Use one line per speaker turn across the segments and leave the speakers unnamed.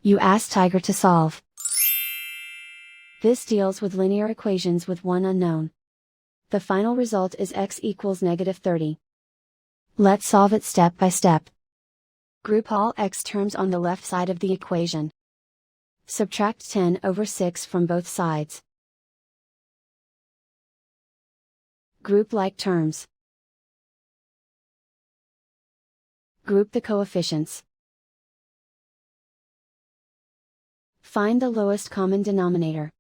You ask Tiger to solve. This deals with linear equations with one unknown. The final result is x equals -30. Let's solve it step by step. Group all x terms on the left side of the equation. Subtract 10/6 from both sides. Group like terms. Group the coefficients. Find the lowest common denominator.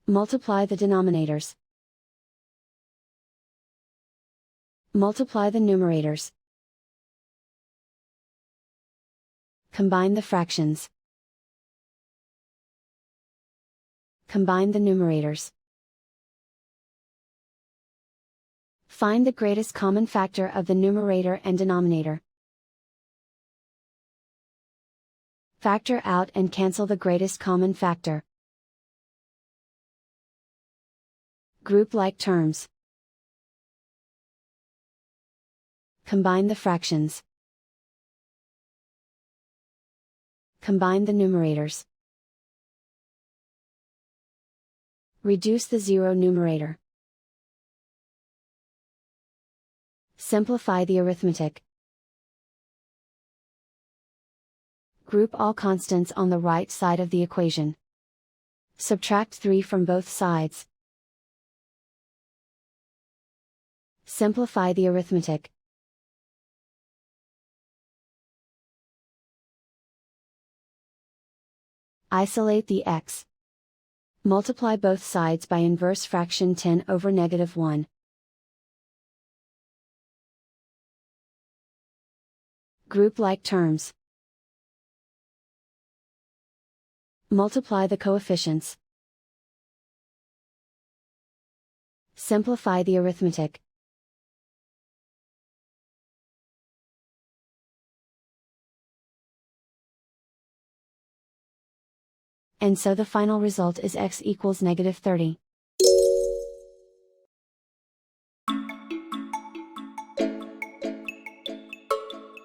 Multiply the denominators. Multiply the numerators. Combine the fractions. Combine the numerators. Find the greatest common factor of the numerator and denominator. Factor out and cancel the greatest common factor. Group like terms. Combine the fractions. Combine the numerators. Reduce the zero numerator. Simplify the arithmetic. Group all constants on the right side of the equation. Subtract 3 from both sides. Simplify the arithmetic. Isolate the x. Multiply both sides by inverse fraction 10/-1. Group like terms. Multiply the coefficients. Simplify the arithmetic. And so the final result is x equals -30.